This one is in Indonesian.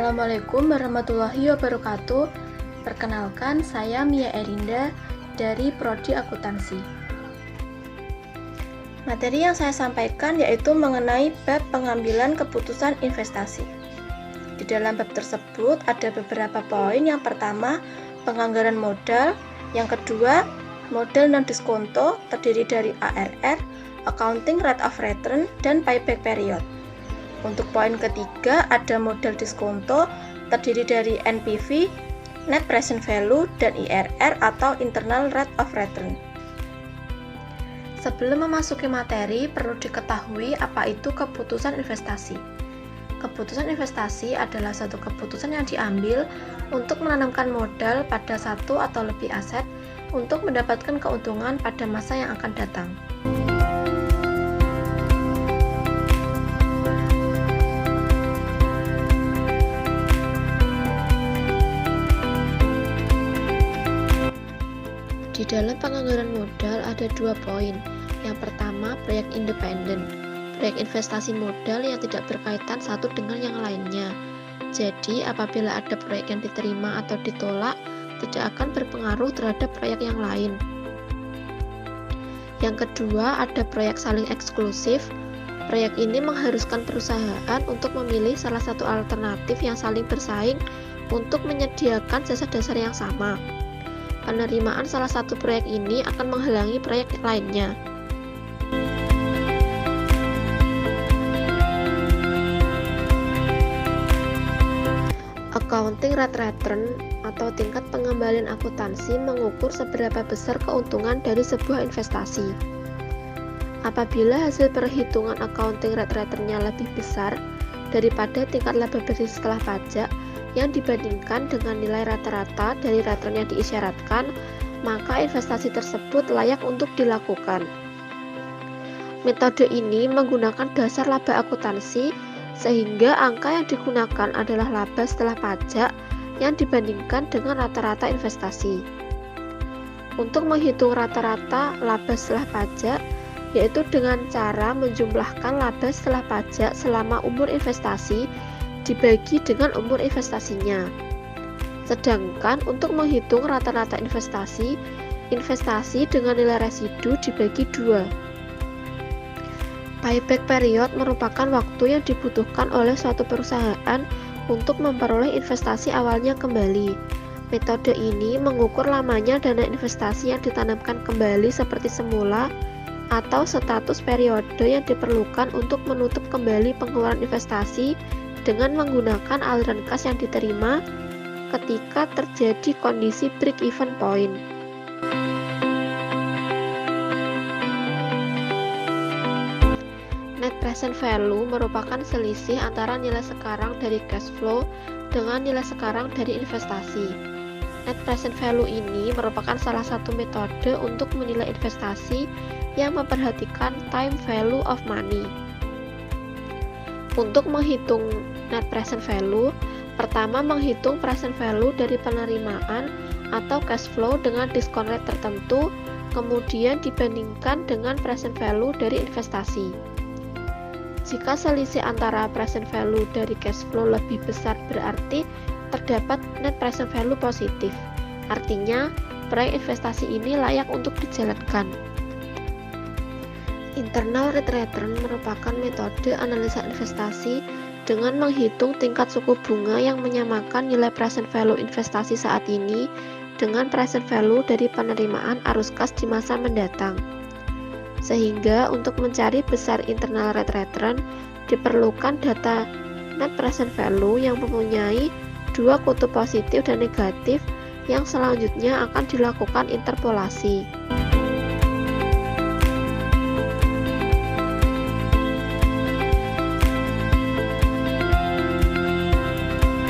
Assalamualaikum warahmatullahi wabarakatuh. Perkenalkan, saya Mia Erinda dari Prodi Akuntansi. Materi yang saya sampaikan yaitu mengenai bab pengambilan keputusan investasi. Di dalam bab tersebut ada beberapa poin. Yang pertama, penganggaran modal. Yang kedua, modal non diskonto terdiri dari ARR, Accounting Rate of Return, dan Payback Period. Untuk poin ketiga, ada modal diskonto terdiri dari NPV, Net Present Value, dan IRR atau Internal Rate of Return. Sebelum memasuki materi, perlu diketahui apa itu keputusan investasi. Keputusan investasi adalah suatu keputusan yang diambil untuk menanamkan modal pada satu atau lebih aset untuk mendapatkan keuntungan pada masa yang akan datang. Di dalam penganggaran modal ada dua poin. Yang pertama, proyek independen. Proyek investasi modal yang tidak berkaitan satu dengan yang lainnya. Jadi, apabila ada proyek yang diterima atau ditolak, tidak akan berpengaruh terhadap proyek yang lain. Yang kedua, ada proyek saling eksklusif. Proyek ini mengharuskan perusahaan untuk memilih salah satu alternatif yang saling bersaing untuk menyediakan jasa dasar yang sama. Penerimaan salah satu proyek ini akan menghalangi proyek lainnya. Accounting Rate Return atau tingkat pengembalian akuntansi mengukur seberapa besar keuntungan dari sebuah investasi. Apabila hasil perhitungan accounting rate return-nya lebih besar daripada tingkat laba bersih setelah pajak yang dibandingkan dengan nilai rata-rata dari return yang diisyaratkan, maka investasi tersebut layak untuk dilakukan. Metode ini menggunakan dasar laba akuntansi, sehingga angka yang digunakan adalah laba setelah pajak yang dibandingkan dengan rata-rata investasi. Untuk menghitung rata-rata laba setelah pajak, yaitu dengan cara menjumlahkan laba setelah pajak selama umur investasi dibagi dengan umur investasinya. Sedangkan untuk menghitung rata-rata investasi dengan nilai residu dibagi 2. Payback period merupakan waktu yang dibutuhkan oleh suatu perusahaan untuk memperoleh investasi awalnya kembali. Metode ini mengukur lamanya dana investasi yang ditanamkan kembali seperti semula atau status periode yang diperlukan untuk menutup kembali pengeluaran investasi dengan menggunakan aliran kas yang diterima ketika terjadi kondisi break-even point. Net Present Value merupakan selisih antara nilai sekarang dari cash flow dengan nilai sekarang dari investasi. Net Present Value ini merupakan salah satu metode untuk menilai investasi yang memperhatikan time value of money. Untuk menghitung net present value, pertama menghitung present value dari penerimaan atau cash flow dengan diskon rate tertentu, kemudian dibandingkan dengan present value dari investasi. Jika selisih antara present value dari cash flow lebih besar, berarti terdapat net present value positif. Artinya, proyek investasi ini layak untuk dijalankan. Internal Rate Return merupakan metode analisa investasi dengan menghitung tingkat suku bunga yang menyamakan nilai present value investasi saat ini dengan present value dari penerimaan arus kas di masa mendatang. Sehingga untuk mencari besar internal rate return diperlukan data net present value yang mempunyai dua kutub positif dan negatif yang selanjutnya akan dilakukan interpolasi.